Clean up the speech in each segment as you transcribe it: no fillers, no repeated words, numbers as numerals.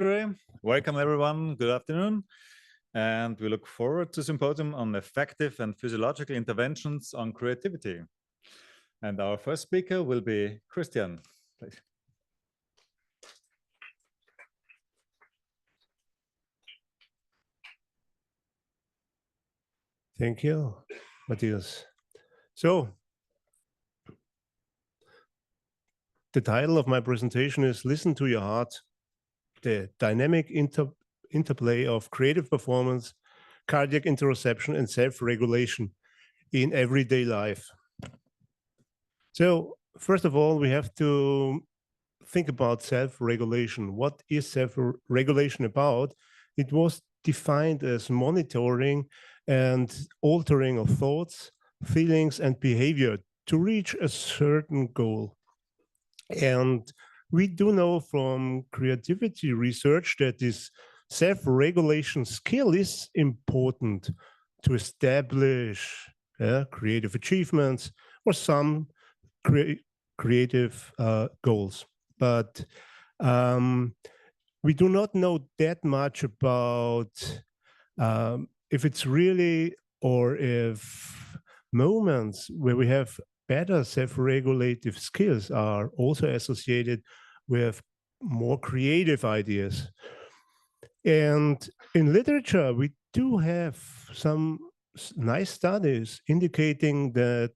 Welcome everyone, good afternoon. And we look forward to Symposium on Effective and Physiological Interventions on Creativity. And our first speaker will be Christian, please. Thank you, Matthias. So, the title of my presentation is Listen to Your Heart, the dynamic interplay of creative performance, cardiac interoception, and self-regulation in everyday life. So, first of all, we have to think about self-regulation. What is self-regulation about? It was defined as monitoring and altering of thoughts, feelings, and behavior to reach a certain goal. And we do know from creativity research that this self-regulation skill is important to establish creative achievements or some creative goals. But we do not know that much about if it's really, or if moments where we have better self-regulative skills are also associated with more creative ideas. And in literature, we do have some nice studies indicating that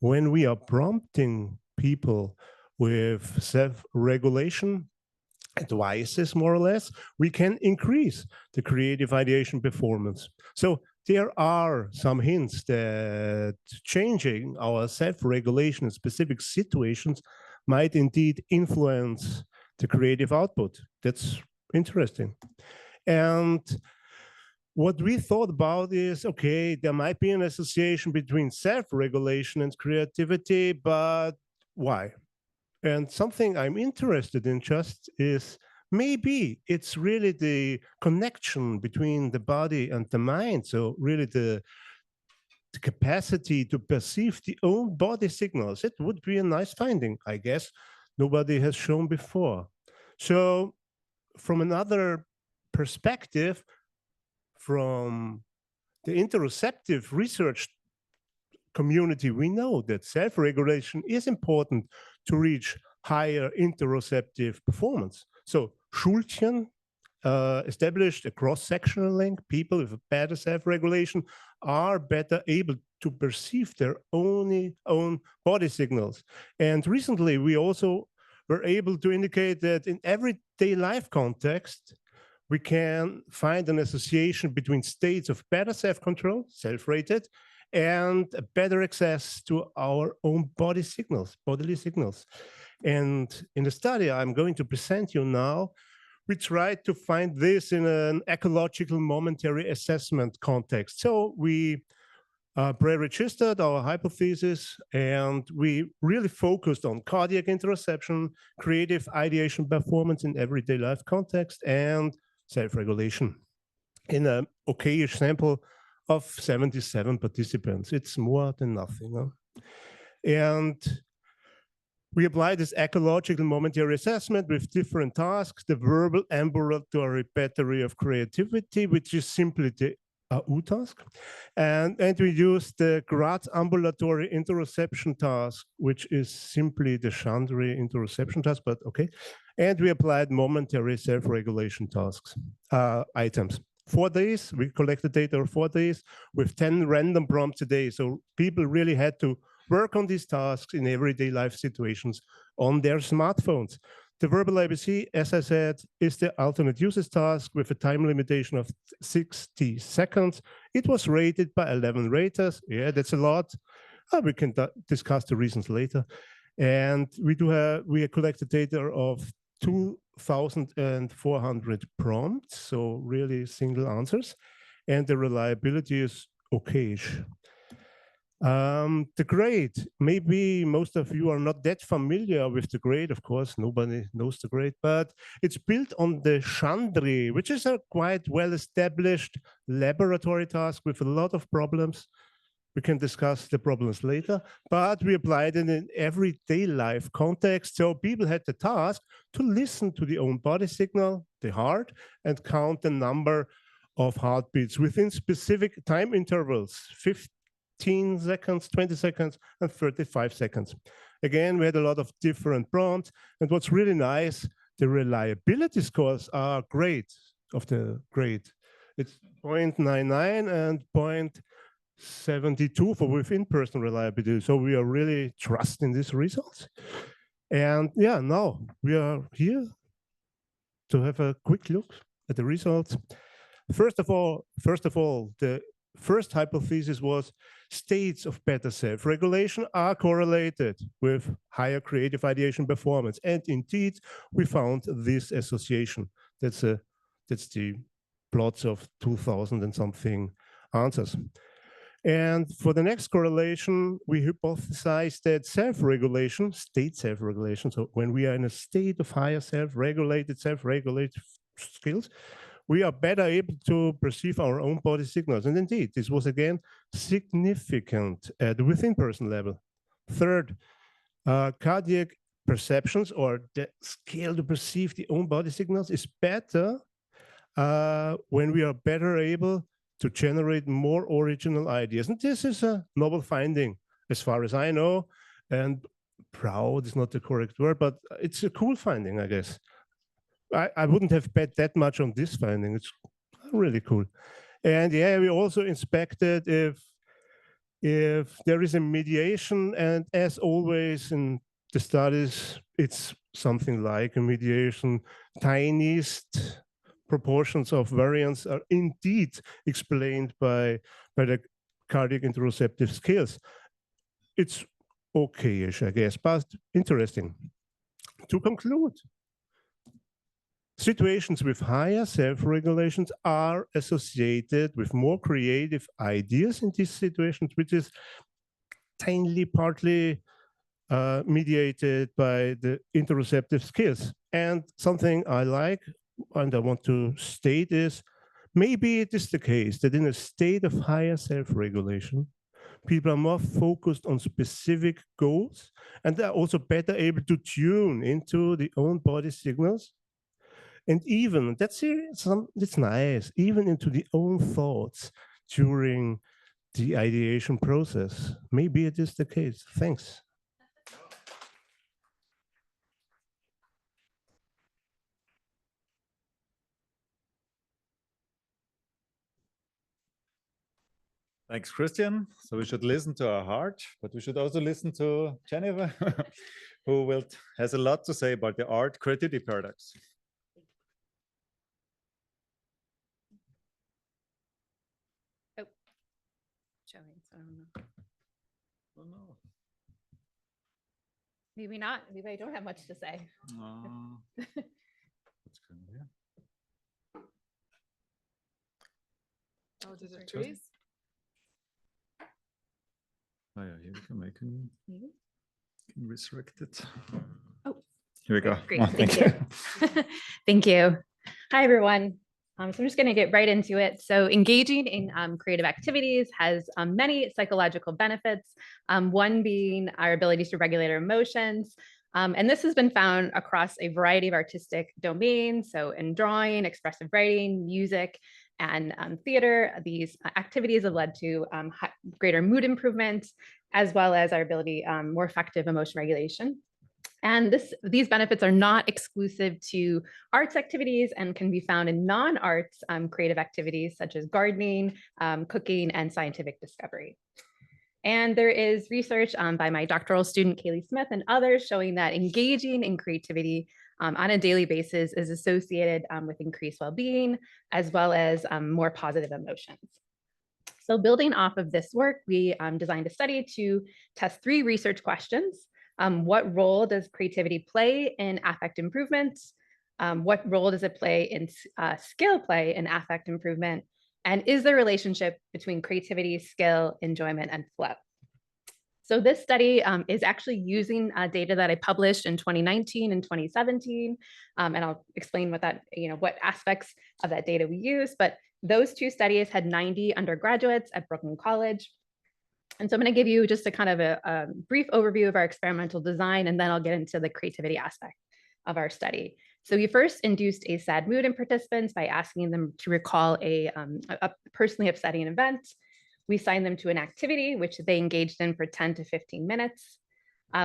when we are prompting people with self-regulation advices, more or less, we can increase the creative ideation performance. So there are some hints that changing our self-regulation in specific situations might indeed influence the creative output. That's interesting. And what we thought about is, okay, there might be an association between self-regulation and creativity, but why? And something I'm interested in just is maybe it's really the connection between the body and the mind. So really the capacity to perceive the own body signals. It would be a nice finding, I guess. Nobody has shown before. So from another perspective, from the interoceptive research community, we know that self-regulation is important to reach higher interoceptive performance. So Schultjen established a cross-sectional link. People with better self-regulation are better able to perceive their own body signals. And recently, we also were able to indicate that in everyday life context, we can find an association between states of better self-control, self-rated, and a better access to our own bodily signals. And in the study I'm going to present you now, we tried to find this in an ecological momentary assessment context. So we pre-registered our hypothesis, and we really focused on cardiac interoception, creative ideation performance in everyday life context, and self-regulation in an okayish sample of 77 participants. It's more than nothing. Huh? And we applied this ecological momentary assessment with different tasks, the verbal ambulatory battery of creativity, which is simply the AU task. And we used the Graz ambulatory interoception task, which is simply the Chandri interoception task, but okay. And we applied momentary self-regulation tasks, items. 4 days, we collected data of 4 days with 10 random prompts a day. So people really had to work on these tasks in everyday life situations on their smartphones. The verbal ABC, as I said, is the alternate uses task with a time limitation of 60 seconds. It was rated by 11 raters. Yeah, that's a lot. We can discuss the reasons later. And we collected data of 2,400 prompts, so really single answers, and the reliability is okayish. The grade, maybe most of you are not that familiar with the grade, of course, nobody knows the grade, but it's built on the Chandri, which is a quite well-established laboratory task with a lot of problems, We can discuss the problems later, but we applied it in everyday life context. So people had the task to listen to the own body signal, the heart, and count the number of heartbeats within specific time intervals, 15 seconds, 20 seconds, and 35 seconds. Again, we had a lot of different prompts. And what's really nice, the reliability scores are great, It's 0.99 and 0.72 for within-person reliability. So we are really trusting these results. And yeah, now we are here to have a quick look at the results. First of all, the first hypothesis was states of better self-regulation are correlated with higher creative ideation performance. And indeed, we found this association. That's the plots of 2000 and something answers. And for the next correlation, we hypothesized that self-regulation, state self-regulation, so when we are in a state of higher self-regulated skills, we are better able to perceive our own body signals. And indeed, this was again significant at the within-person level. Third, cardiac perceptions, or the skill to perceive the own body signals, is better when we are better able to generate more original ideas. And this is a novel finding, as far as I know. And proud is not the correct word, but it's a cool finding, I guess. I wouldn't have bet that much on this finding. It's really cool. And yeah, we also inspected if there is a mediation, and as always in the studies, it's something like a mediation. Tiniest proportions of variance are indeed explained by the cardiac interoceptive skills. It's okay-ish, I guess, but interesting. To conclude, situations with higher self-regulations are associated with more creative ideas in these situations, which is partly mediated by the interoceptive skills. And something I like, and I want to state, is maybe it is the case that in a state of higher self-regulation, people are more focused on specific goals, and they're also better able to tune into the own body signals. And even, that's nice, even into the own thoughts during the ideation process. Maybe it is the case. Thanks. Thanks, Christian. So we should listen to our heart, but we should also listen to Jennifer, who has a lot to say about the art creativity paradox. Oh, showing, so I don't know. Oh, no. Maybe not. Maybe I don't have much to say. What's going on here? Oh, did it freeze? Oh yeah, here we can make it. Can resurrect it. Oh, here we go. Great, Oh, thank you. Thank you. Hi, everyone. So I'm just going to get right into it. So engaging in creative activities has many psychological benefits, one being our ability to regulate our emotions. And this has been found across a variety of artistic domains. So in drawing, expressive writing, music, and theater, these activities have led to greater mood improvement, as well as our ability, more effective emotion regulation. And these benefits are not exclusive to arts activities and can be found in non-arts creative activities such as gardening, cooking, and scientific discovery. And there is research by my doctoral student, Kaile Smith, and others showing that engaging in creativity on a daily basis is associated with increased well-being, as well as more positive emotions. So building off of this work, we designed a study to test 3 research questions. What role does creativity play in affect improvement? What role does it play in skill play in affect improvement? And is there a relationship between creativity, skill, enjoyment, and flow? So this study is actually using data that I published in 2019 and 2017. And I'll explain what that, what aspects of that data we use. But those 2 studies had 90 undergraduates at Brooklyn College. And so I'm going to give you just a kind of a brief overview of our experimental design, and then I'll get into the creativity aspect of our study. So we first induced a sad mood in participants by asking them to recall a personally upsetting event. We assigned them to an activity, which they engaged in for 10 to 15 minutes.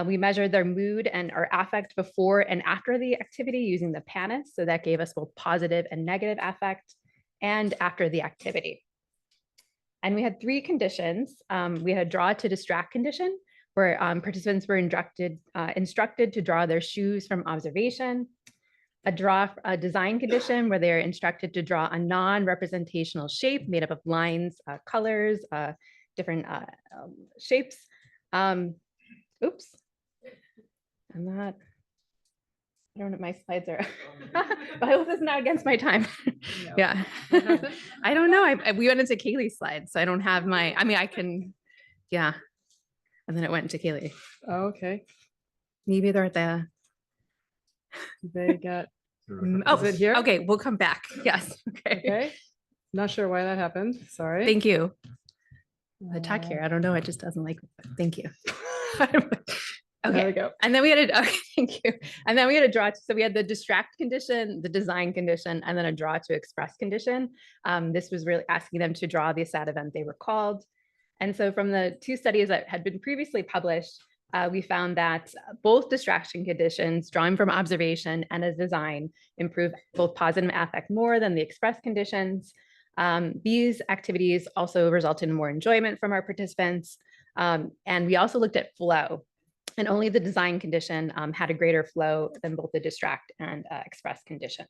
We measured their mood and our affect before and after the activity using the PANIS. So that gave us both positive and negative affect, and after the activity. And we had 3 conditions. We had a draw to distract condition, where participants were instructed to draw their shoes from observation. A design condition, where they're instructed to draw a non-representational shape made up of lines, colors, different shapes. Oops, I'm not, I don't know, my slides are, I hope this is not against my time. No. Yeah, I don't know, we went into Kaile's slides, so I don't have my, I mean, I can, yeah. And then it went into Kaile. Oh, okay. Maybe they're at the, They got, oh, is it here? Okay, we'll come back, yes, okay. Okay. Not sure why that happened, sorry. Thank you. The tech here, I don't know, it just doesn't like me, but thank you. There Okay, we go. and then we had a, okay, thank you. And then we had a draw, so we had the distract condition, the design condition, and then a draw to express condition. This was really asking them to draw the sad event they recalled. And so from the 2 studies that had been previously published, we found that both distraction conditions, drawing from observation and as design, improve both positive affect more than the express conditions. These activities also resulted in more enjoyment from our participants. And we also looked at flow, and only the design condition had a greater flow than both the distract and express conditions.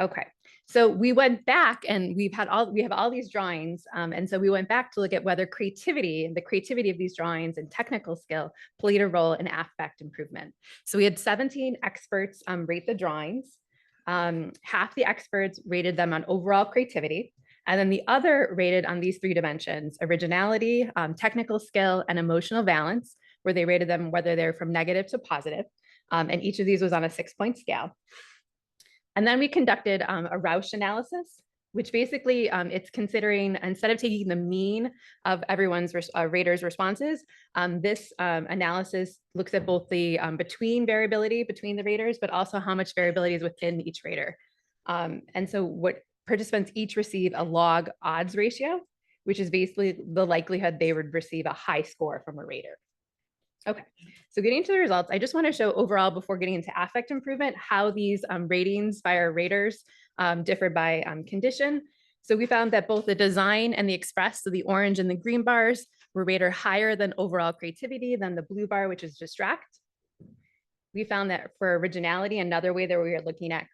Okay, so we went back and we have all these drawings. And so we went back to look at whether the creativity of these drawings and technical skill played a role in affect improvement. So we had 17 experts rate the drawings. Half the experts rated them on overall creativity, and then the other rated on these 3 dimensions: originality, technical skill, and emotional balance, where they rated them whether they're from negative to positive. And each of these was on a 6-point scale. And then we conducted a Rausch analysis, which basically it's considering, instead of taking the mean of everyone's raters' responses, this analysis looks at both the variability between the raters, but also how much variability is within each rater. And so what participants each receive a log odds ratio, which is basically the likelihood they would receive a high score from a rater. Okay, so getting to the results, I just want to show overall, before getting into affect improvement, how these ratings by our raters differed by condition. So we found that both the design and the express, so the orange and the green bars, were rated higher than overall creativity than the blue bar, which is distract. We found that for originality, another way that we were looking at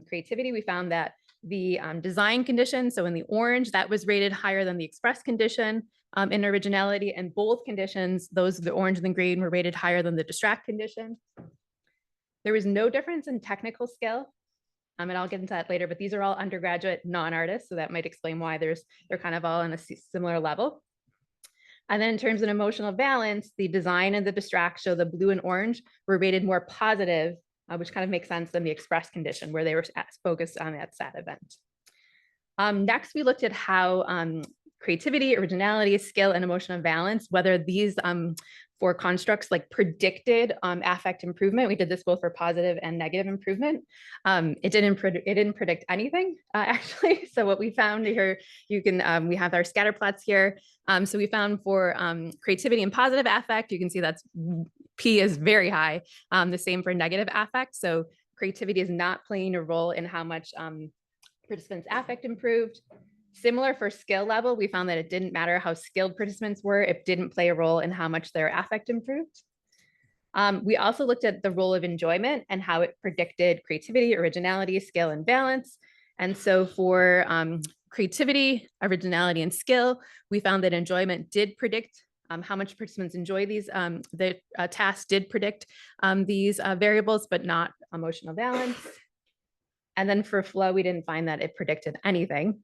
creativity, we found that the design condition, so in the orange, that was rated higher than the express condition in originality, and both conditions, those the orange and the green, were rated higher than the distract condition. There was no difference in technical skill, and I'll get into that later, but these are all undergraduate non-artists, so that might explain why they're kind of all on a similar level. And then in terms of emotional balance, the design and the distract, so the blue and orange, were rated more positive, which kind of makes sense, than the express condition, where they were focused on that sad event. Next, we looked at how creativity, originality, skill, and emotional balance, whether these 4 constructs like predicted affect improvement. We did this both for positive and negative improvement. It didn't predict anything, actually. So what we found here, you can, we have our scatter plots here. So we found for creativity and positive affect, you can see that's P is very high. The same for negative affect. So creativity is not playing a role in how much participants' affect improved. Similar for skill level, we found that it didn't matter how skilled participants were, it didn't play a role in how much their affect improved. We also looked at the role of enjoyment and how it predicted creativity, originality, skill, and balance. And so for creativity, originality, and skill, we found that enjoyment did predict how much participants enjoy these. The task did predict these variables, but not emotional balance. And then for flow, we didn't find that it predicted anything.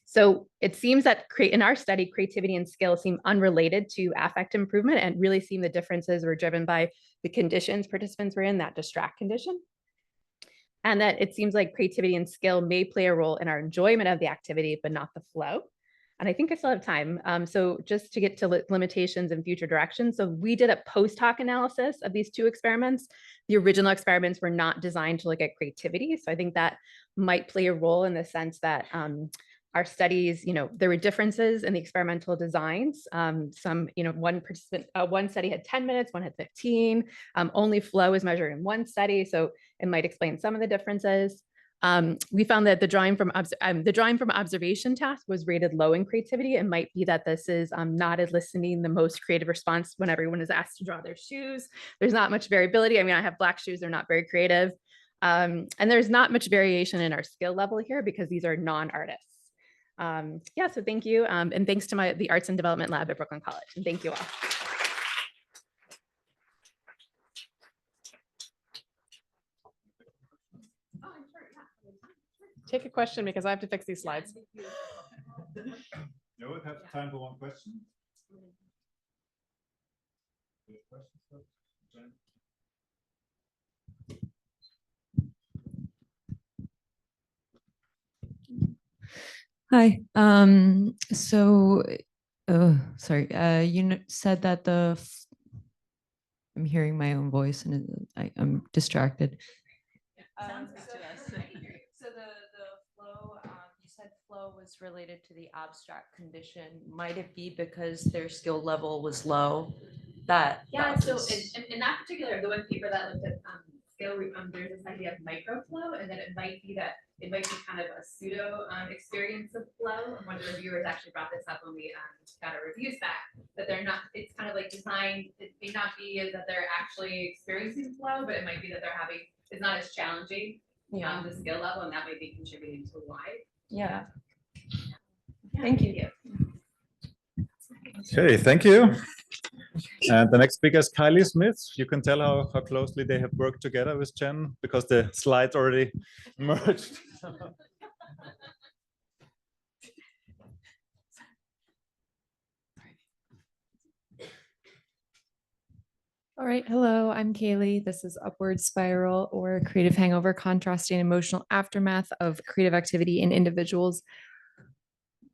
So it seems that in our study, creativity and skill seem unrelated to affect improvement, and really seem the differences were driven by the conditions participants were in, that distract condition. And that it seems like creativity and skill may play a role in our enjoyment of the activity, but not the flow. And I think I still have time. So just to get to limitations and future directions. So we did a post hoc analysis of these two experiments. The original experiments were not designed to look at creativity. So I think that might play a role in the sense that our studies, there were differences in the experimental designs. Some, one participant, one study had 10 minutes, one had 15. Only flow is measured in one study. So it might explain some of the differences. We found that the drawing from observation task was rated low in creativity. It might be that this is not eliciting the most creative response when everyone is asked to draw their shoes. There's not much variability. I mean, I have black shoes, they're not very creative. And there's not much variation in our skill level here because these are non-artists. Yeah, so thank you. And thanks to the Arts and Development Lab at Brooklyn College. And thank you all. Take a question because I have to fix these slides. You would have time for one question. Hi. Sorry. You said that I'm hearing my own voice and I'm distracted. So the flow, you said flow was related to the abstract condition. Might it be because their skill level was low? Yeah, so in that particular, the one paper that looked at skill, there's this idea of microflow, and then it might be kind of a pseudo experience of flow. And one of the reviewers actually brought this up when we got our reviews back, that they're not, it's kind of like designed, it may not be that they're actually experiencing flow, but it might be that it's not as challenging on the skill level, and that might be contributing to why. Yeah. Thank you. Okay, thank you. And the next speaker is Kaile Smith. You can tell how closely they have worked together with Jen because the slides already merged. All right, hello, I'm Kaile. This is Upward Spiral or Creative Hangover, Contrasting Emotional Aftermath of Creative Activity in Individuals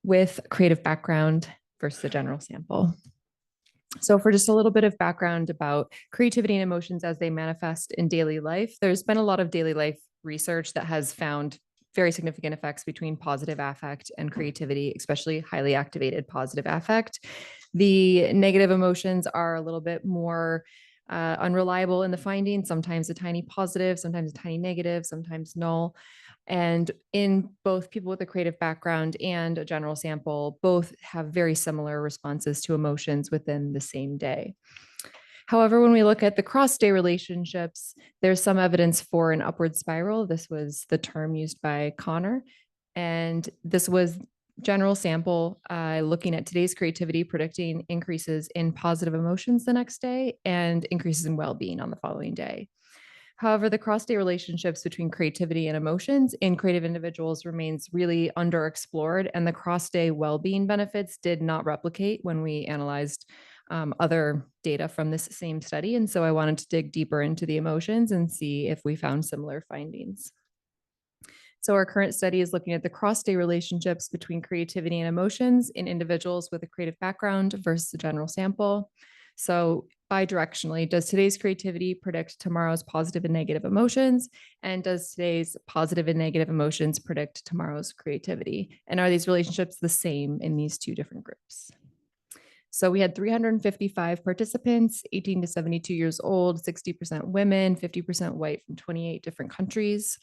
with Creative Background versus the general sample. So for just a little bit of background about creativity and emotions as they manifest in daily life, there's been a lot of daily life research that has found very significant effects between positive affect and creativity, especially highly activated positive affect. The negative emotions are a little bit more unreliable in the findings, sometimes a tiny positive, sometimes a tiny negative, sometimes null. And in both people with a creative background and a general sample, both have very similar responses to emotions within the same day. However, when we look at the cross-day relationships, there's some evidence for an upward spiral. This was the term used by Connor. And this was general sample looking at today's creativity, predicting increases in positive emotions the next day and increases in well-being on the following day. However, the cross-day relationships between creativity and emotions in creative individuals remains really underexplored, and the cross-day well-being benefits did not replicate when we analyzed other data from this same study. And so I wanted to dig deeper into the emotions and see if we found similar findings. So our current study is looking at the cross-day relationships between creativity and emotions in individuals with a creative background versus the general sample. So bidirectionally, does today's creativity predict tomorrow's positive and negative emotions? And does today's positive and negative emotions predict tomorrow's creativity? And are these relationships the same in these two different groups? So we had 355 participants, 18 to 72 years old, 60% women, 50% white from 28 different countries.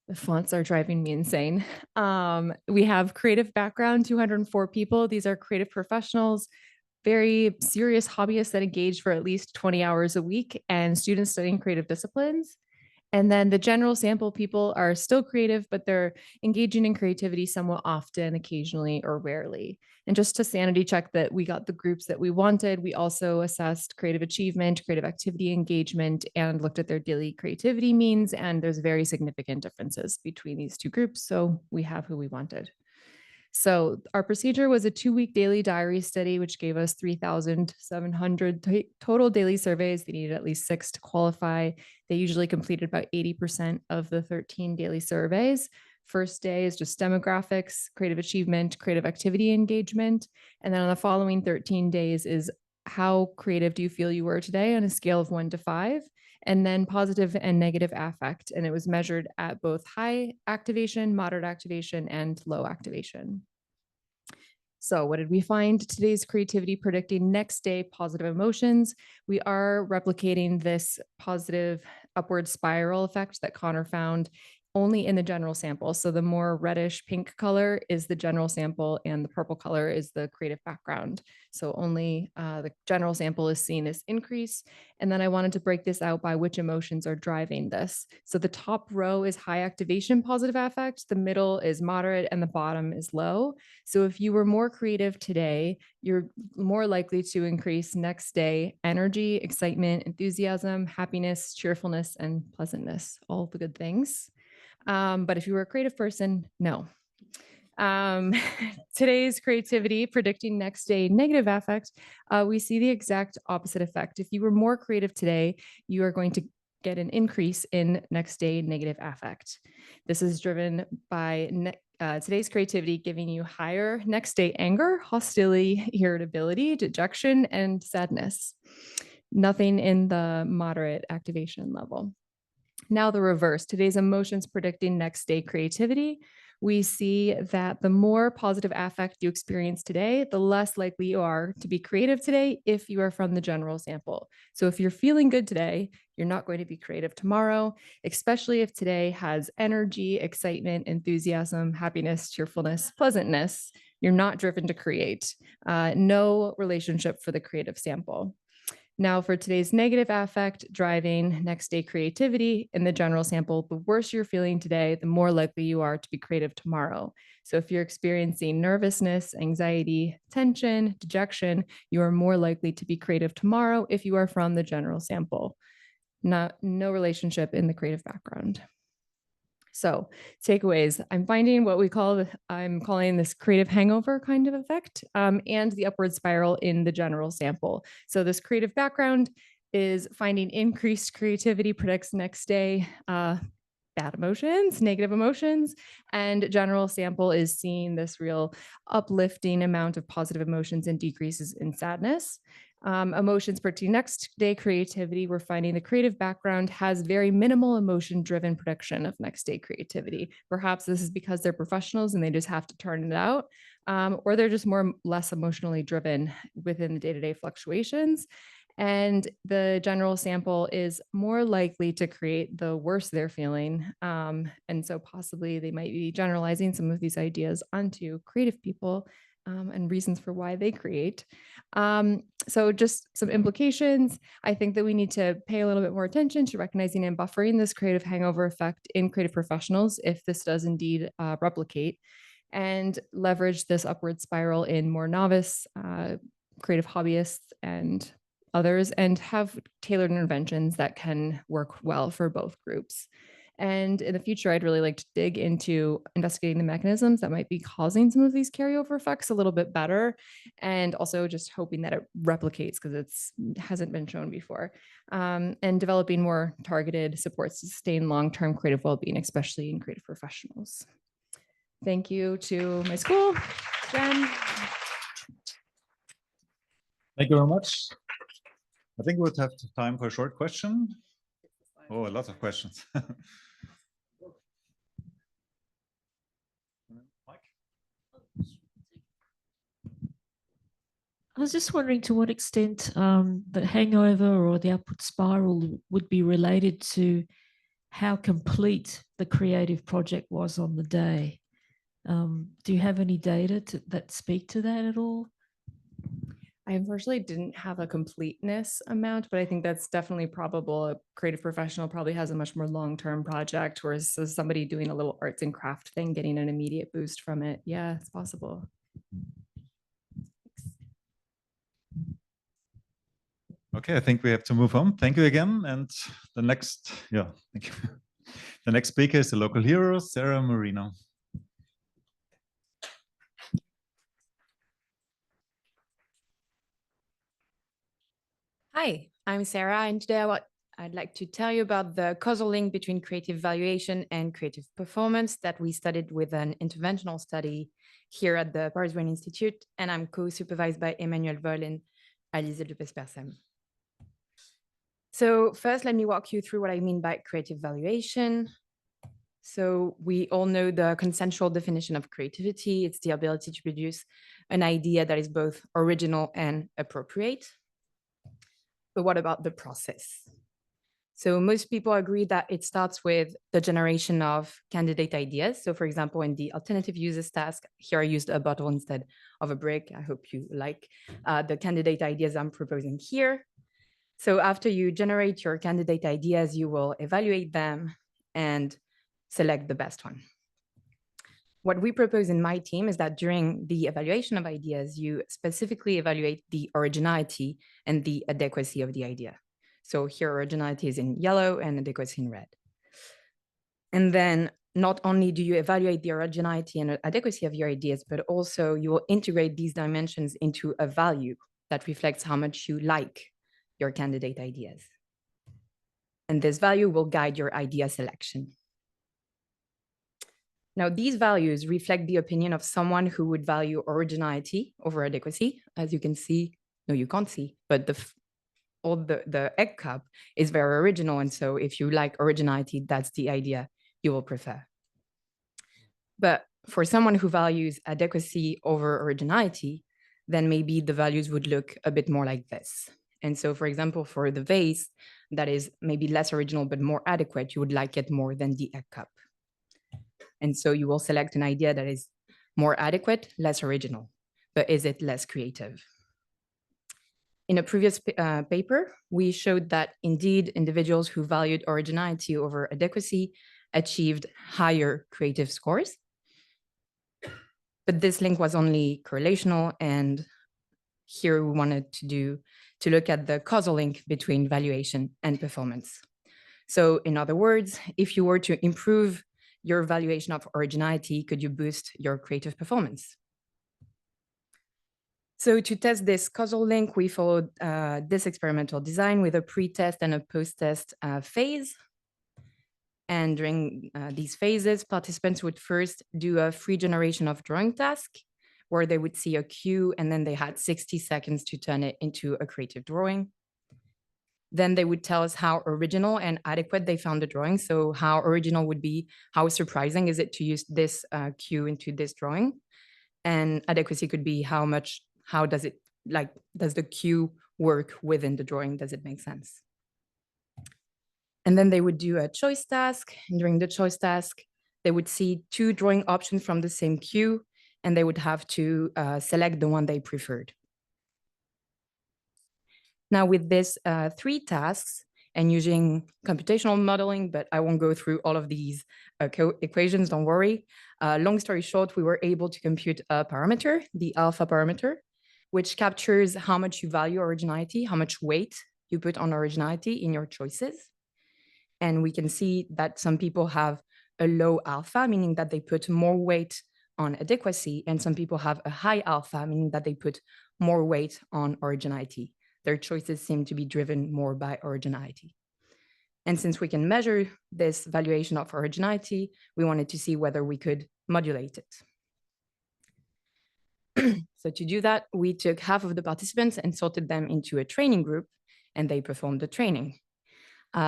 The fonts are driving me insane. We have creative background, 204 people. These are creative professionals, very serious hobbyists that engage for at least 20 hours a week, and students studying creative disciplines. And then the general sample people are still creative, but they're engaging in creativity somewhat often, occasionally, or rarely. And just to sanity check that we got the groups that we wanted, we also assessed creative achievement, creative activity engagement, and looked at their daily creativity means. And there's very significant differences between these two groups. So we have who we wanted. So our procedure was a 2-week daily diary study, which gave us 3,700 total daily surveys. They needed at least 6 to qualify. They usually completed about 80% of the 13 daily surveys. First day is just demographics, creative achievement, creative activity engagement. And then on the following 13 days is how creative do you feel you were today on a scale of 1 to 5? And then positive and negative affect. And it was measured at both high activation, moderate activation, and low activation. So what did we find? Today's creativity predicting next day positive emotions. We are replicating this positive upward spiral effect that Connor found only in the general sample. So the more reddish pink color is the general sample and the purple color is the creative background. So only the general sample is seeing this increase. And then I wanted to break this out by which emotions are driving this. So the top row is high activation positive affect, the middle is moderate, and the bottom is low. So if you were more creative today, you're more likely to increase next day energy, excitement, enthusiasm, happiness, cheerfulness, and pleasantness, all the good things. But if you were a creative person, no. Today's creativity predicting next day negative affect, we see the exact opposite effect. If you were more creative today, you are going to get an increase in next day negative affect. This is driven by today's creativity giving you higher next day anger, hostility, irritability, dejection, and sadness. Nothing in the moderate activation level. Now the reverse, today's emotions predicting next day creativity. We see that the more positive affect you experience today, the less likely you are to be creative today if you are from the general sample. So if you're feeling good today, you're not going to be creative tomorrow, especially if today has energy, excitement, enthusiasm, happiness, cheerfulness, pleasantness. You're not driven to create. No relationship for the creative sample. Now for today's negative affect driving next day creativity in the general sample, the worse you're feeling today, the more likely you are to be creative tomorrow. So if you're experiencing nervousness, anxiety, tension, dejection, you are more likely to be creative tomorrow if you are from the general sample. No relationship in the creative background. So takeaways, I'm finding what I'm calling this creative hangover kind of effect and the upward spiral in the general sample. So this creative background is finding increased creativity predicts next day bad emotions, negative emotions, and general sample is seeing this real uplifting amount of positive emotions and decreases in sadness. Emotions predicting next day creativity, we're finding the creative background has very minimal emotion-driven prediction of next day creativity. Perhaps this is because they're professionals and they just have to turn it out, or they're just less emotionally driven within the day-to-day fluctuations. And the general sample is more likely to create the worse they're feeling. And so possibly they might be generalizing some of these ideas onto creative people and reasons for why they create. So just some implications. I think that we need to pay a little bit more attention to recognizing and buffering this creative hangover effect in creative professionals if this does indeed replicate, and leverage this upward spiral in more novice creative hobbyists and others, and have tailored interventions that can work well for both groups. And in the future, I'd really like to dig into investigating the mechanisms that might be causing some of these carryover effects a little bit better, and also just hoping that it replicates because it hasn't been shown before, and developing more targeted supports to sustain long-term creative well-being, especially in creative professionals. Thank you to my school, Jen. Thank you very much. I think we'll have time for a short question. Oh, a lot of questions. I was just wondering to what extent the hangover or the upward spiral would be related to how complete the creative project was on the day. Do you have any data that speak to that at all? I unfortunately didn't have a completeness amount, but I think that's definitely probable. A creative professional probably has a much more long-term project, whereas somebody doing a little arts and craft thing, getting an immediate boost from it. Yeah, it's possible. Okay, I think we have to move on. Thank you again. And the next, thank you. The next speaker is the local hero, Sarah Marino. Hi, I'm Sarah, and today I'd like to tell you about the causal link between creative valuation and creative performance that we studied with an interventional study here at the Paris Brain Institute, and I'm co-supervised by Emmanuel Vol and Alice de Pespersem. So first, let me walk you through what I mean by creative valuation. So we all know the consensual definition of creativity. It's the ability to produce an idea that is both original and appropriate. But what about the process? So most people agree that it starts with the generation of candidate ideas. So for example, in the alternative uses task, here I used a bottle instead of a brick. I hope you like the candidate ideas I'm proposing here. So after you generate your candidate ideas, you will evaluate them and select the best one. What we propose in my team is that during the evaluation of ideas, you specifically evaluate the originality and the adequacy of the idea. So here originality is in yellow and adequacy in red. And then not only do you evaluate the originality and adequacy of your ideas, but also you will integrate these dimensions into a value that reflects how much you like your candidate ideas. And this value will guide your idea selection. Now, these values reflect the opinion of someone who would value originality over adequacy. As you can see, no, you can't see, but the egg cup is very original. And so if you like originality, that's the idea you will prefer. But for someone who values adequacy over originality, then maybe the values would look a bit more like this. And so, for example, for the vase that is maybe less original, but more adequate, you would like it more than the egg cup. And so you will select an idea that is more adequate, less original, but is it less creative? In a previous paper, we showed that indeed individuals who valued originality over adequacy achieved higher creative scores. But this link was only correlational, and here we wanted to look at the causal link between valuation and performance. So in other words, if you were to improve your valuation of originality, could you boost your creative performance? So to test this causal link, we followed this experimental design with a pre-test and a post-test phase. And during these phases, participants would first do a free generation of drawing task, where they would see a cue, and then they had 60 seconds to turn it into a creative drawing. Then they would tell us how original and adequate they found the drawing. So how original would be, how surprising is it to use this cue into this drawing? And adequacy could be how does it, like, does the cue work within the drawing? Does it make sense? And then they would do a choice task. And during the choice task, they would see 2 drawing options from the same cue, and they would have to select the one they preferred. Now with this 3 tasks and using computational modeling, but I won't go through all of these equations, don't worry. Long story short, we were able to compute a parameter, the alpha parameter, which captures how much you value originality, how much weight you put on originality in your choices. And we can see that some people have a low alpha, meaning that they put more weight on adequacy, and some people have a high alpha, meaning that they put more weight on originality. Their choices seem to be driven more by originality. And since we can measure this valuation of originality, we wanted to see whether we could modulate it. So to do that, we took half of the participants and sorted them into a training group, and they performed the training.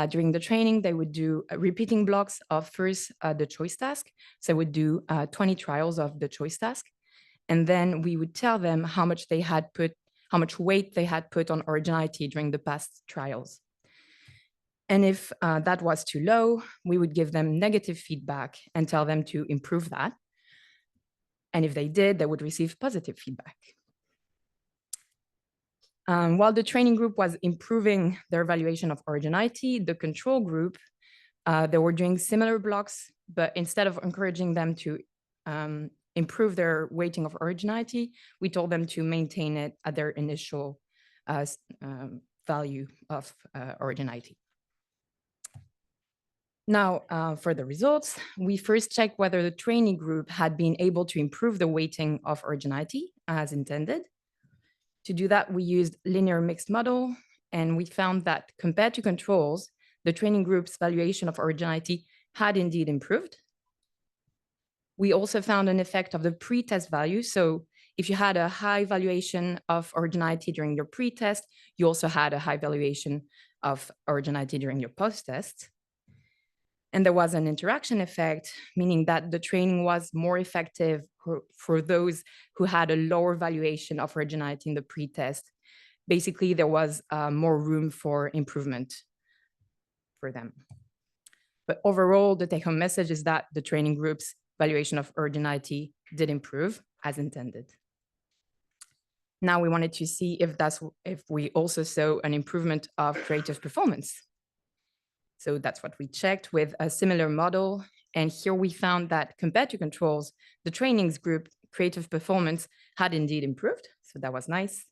During the training, they would do repeating blocks of first the choice task. So we would do 20 trials of the choice task. And then we would tell them how much weight they had put on originality during the past trials. And if that was too low, we would give them negative feedback and tell them to improve that. And if they did, they would receive positive feedback. While the training group was improving their evaluation of originality, the control group, they were doing similar blocks, but instead of encouraging them to improve their weighting of originality, we told them to maintain it at their initial value of originality. Now, for the results, we first checked whether the training group had been able to improve the weighting of originality as intended. To do that, we used linear mixed model, and we found that compared to controls, the training group's valuation of originality had indeed improved. We also found an effect of the pre-test value. So if you had a high valuation of originality during your pre-test, you also had a high valuation of originality during your post-test. And there was an interaction effect, meaning that the training was more effective for those who had a lower valuation of originality in the pre-test. Basically, there was more room for improvement for them. But overall, the take-home message is that the training group's valuation of originality did improve as intended. Now we wanted to see if we also saw an improvement of creative performance. So that's what we checked with a similar model. And here we found that compared to controls, the trainings group creative performance had indeed improved. So that was nice.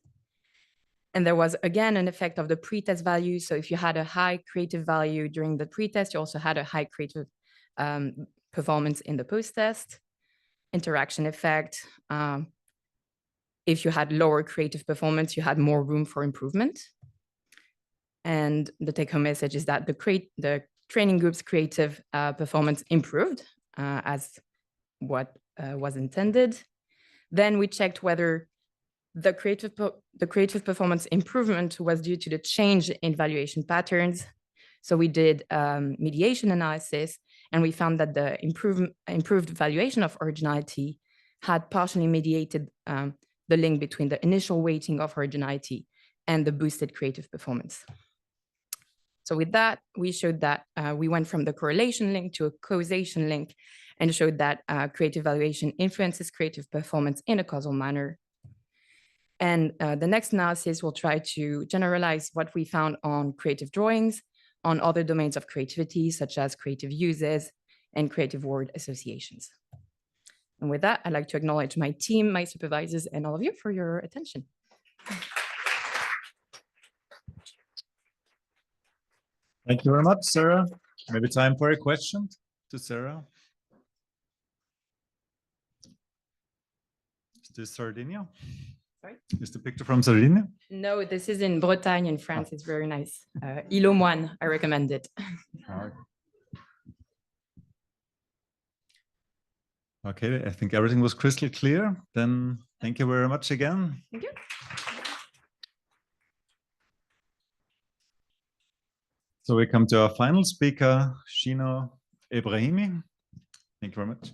And there was, again, an effect of the pretest value. So if you had a high creative value during the pretest, you also had a high creative performance in the post-test. Interaction effect. If you had lower creative performance, you had more room for improvement. And the take-home message is that the training group's creative performance improved as what was intended. Then we checked whether the creative performance improvement was due to the change in valuation patterns. So we did mediation analysis, and we found that the improved valuation of originality had partially mediated the link between the initial weighting of originality and the boosted creative performance. So with that, we showed that we went from the correlation link to a causation link and showed that creative valuation influences creative performance in a causal manner. And the next analysis will try to generalize what we found on creative drawings, on other domains of creativity, such as creative uses and creative word associations. And with that, I'd like to acknowledge my team, my supervisors, and all of you for your attention. Thank you very much, Sarah. Maybe time for a question to Sarah. Is this Sardinia? Sorry? Is the picture from Sardinia? No, this is in Bretagne in France. It's very nice. Île aux Moines, I recommend it. Okay, I think everything was crystal clear. Then thank you very much again. Thank you. So we come to our final speaker, Zhino Ebrahimi. Thank you very much.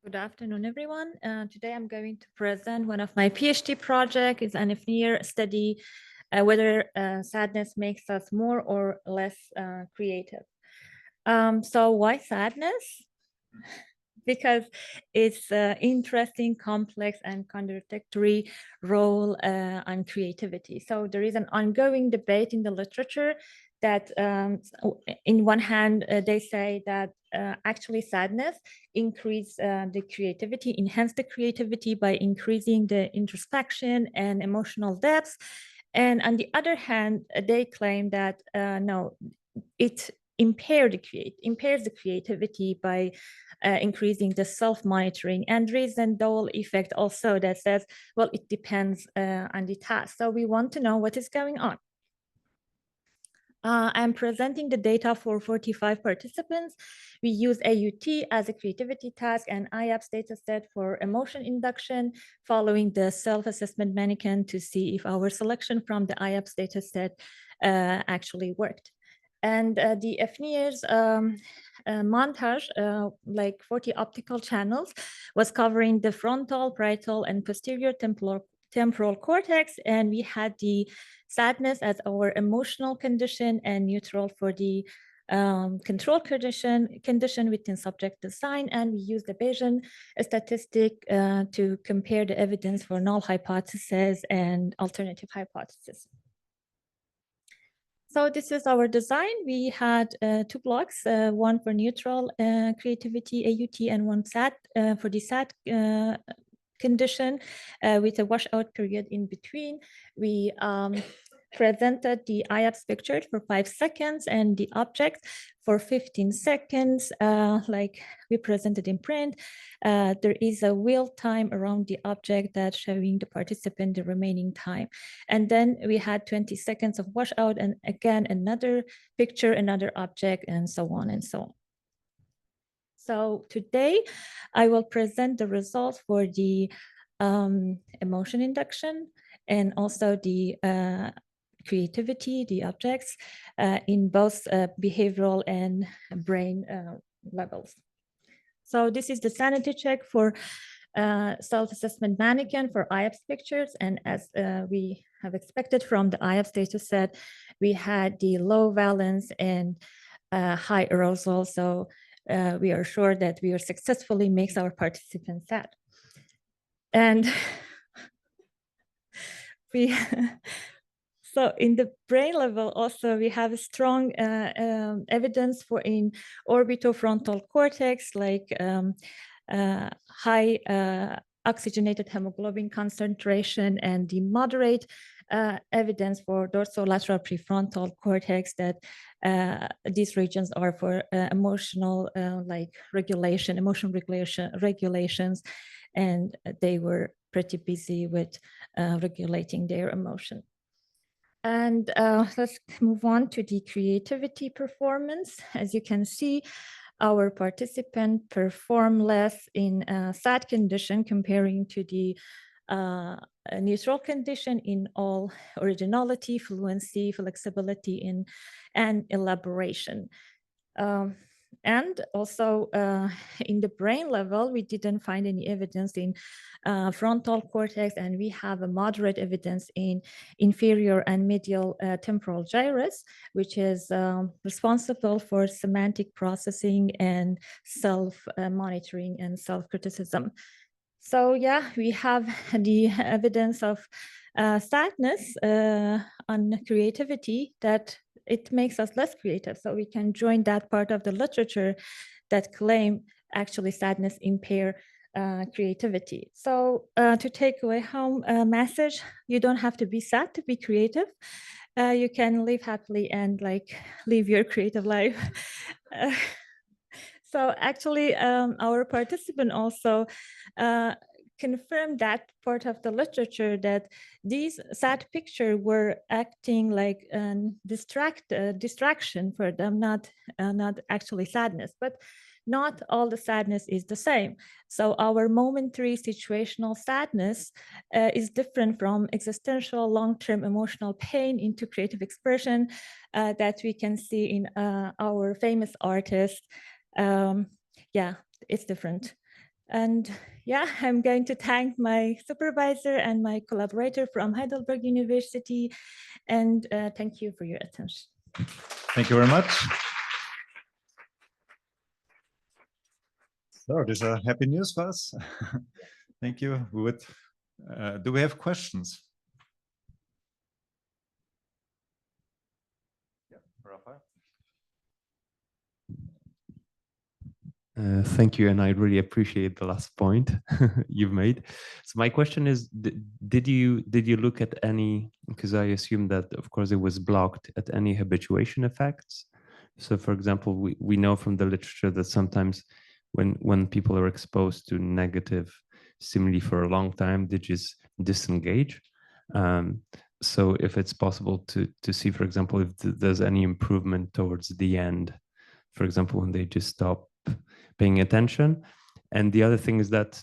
Good afternoon, everyone. Today I'm going to present one of my PhD projects. It's an fNIRS study, whether sadness makes us more or less creative. So why sadness? Because it's an interesting, complex, and contradictory role on creativity. So there is an ongoing debate in the literature that in one hand, they say that actually sadness increase the creativity, enhance the creativity by increasing the introspection and emotional depth. And on the other hand, they claim that no, it impairs the creativity by increasing the self-monitoring. And there is a dual effect also that says, well, it depends on the task. So we want to know what is going on. I'm presenting the data for 45 participants. We use AUT as a creativity task and IAPS dataset for emotion induction, following the self-assessment mannequin to see if our selection from the IAPS dataset actually worked. And the fNIRS montage, like 40 optical channels, was covering the frontal, parietal, and posterior temporal cortex, and we had the sadness as our emotional condition and neutral for the control condition within subject design, and we used the Bayesian statistic to compare the evidence for null hypothesis and alternative hypothesis. So this is our design. We had 2 blocks, one for neutral creativity, AUT, and one SAD for the SAD condition with a washout period in between. We presented the IAPS picture for 5 seconds and the object for 15 seconds, like we presented in print. There is a wheel time around the object that's showing the participant the remaining time. And then we had 20 seconds of washout, and again, another picture, another object, and so on and so on. So today I will present the results for the emotion induction and also the creativity, the objects in both behavioral and brain levels. So this is the sanity check for self-assessment mannequin for IAPS pictures. And as we have expected from the IAPS data set, we had the low valence and high arousal. So we are sure that we are successfully makes our participants sad. And we so in the brain level also we have a strong evidence for in orbitofrontal cortex, like high oxygenated hemoglobin concentration, and the moderate evidence for dorsolateral prefrontal cortex that these regions are for emotional like regulation, emotion regulations, and they were pretty busy with regulating their emotion. And let's move on to the creativity performance. As you can see, our participant perform less in a sad condition comparing to the neutral condition in all originality, fluency, flexibility, and elaboration. And also in the brain level, we didn't find any evidence in frontal cortex, and we have a moderate evidence in inferior and medial temporal gyrus, which is responsible for semantic processing and self-monitoring and self-criticism. So yeah, we have the evidence of sadness on creativity that it makes us less creative. So we can join that part of the literature that claim actually sadness impair creativity. So to take away home message, you don't have to be sad to be creative. You can live happily and like live your creative life. So actually our participant also confirmed that part of the literature that these sad pictures were acting like a distraction for them, not actually sadness, but not all the sadness is the same. So our momentary situational sadness is different from existential long-term emotional pain into creative expression that we can see in our famous artists. Yeah, it's different. And yeah, I'm going to thank my supervisor and my collaborator from Heidelberg University, and thank you for your attention. Thank you very much. So these are happy news for us. Thank you. We would, do we have questions? Yeah, Rafael. Thank you, and I really appreciate the last point you've made. So my question is, did you look at any, because I assume that of course it was blocked, at any habituation effects? So for example, we know from the literature that sometimes when people are exposed to negative stimuli for a long time, they just disengage. So if it's possible to see, for example, if there's any improvement towards the end, for example, when they just stop paying attention. And the other thing is that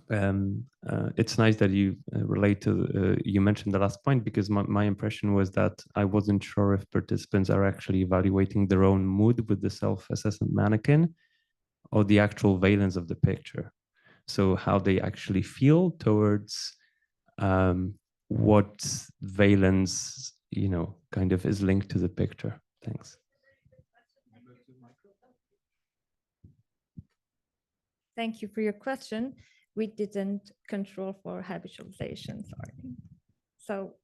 it's nice that you relate to, you mentioned the last point, because my impression was that I wasn't sure if participants are actually evaluating their own mood with the self-assessment mannequin or the actual valence of the picture. So how they actually feel towards what valence, you know, kind of is linked to the picture. Thanks. Thank you for your question. We didn't control for habitualization, sorry. So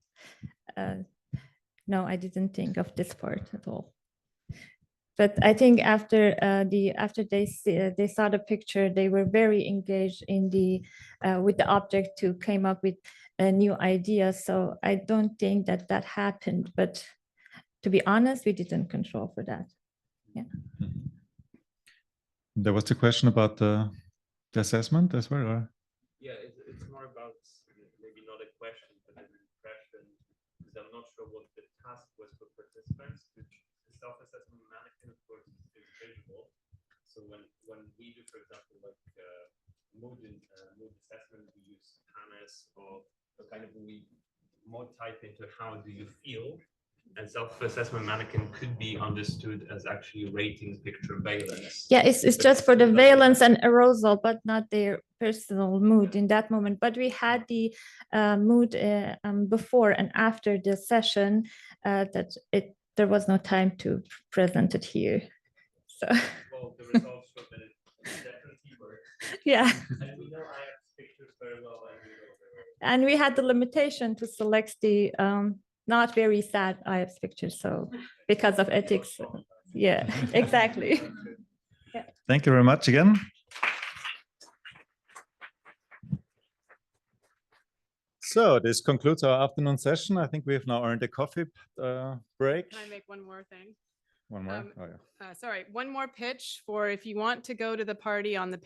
no, I didn't think of this part at all. But I think after they saw the picture, they were very engaged in the with the object to came up with new ideas. So I don't think that that happened, but to be honest, we didn't control for that. Yeah. There was the question about the assessment as well, or? Yeah, it's more about maybe not a question, but an impression, because I'm not sure what the task was for participants. The self-assessment mannequin, of course, is visual. So when we do, for example, like mood assessment, we use fNIRS or kind of we more type into how do you feel. And self-assessment mannequin could be understood as actually rating picture valence. Yeah, it's just for the valence and arousal, but not their personal mood in that moment. But we had the mood before and after the session there was no time to present it here. So well, the results show that it definitely works. Yeah. And we know I have pictures very well. And we had the limitation to select the not very sad IFS pictures, so because of ethics. Yeah, exactly. Yeah. Thank you very much again. So this concludes our afternoon session. I think we have now earned a coffee break. Can I make one more thing? One more? Oh, yeah. Sorry, one more pitch for if you want to go to the party on the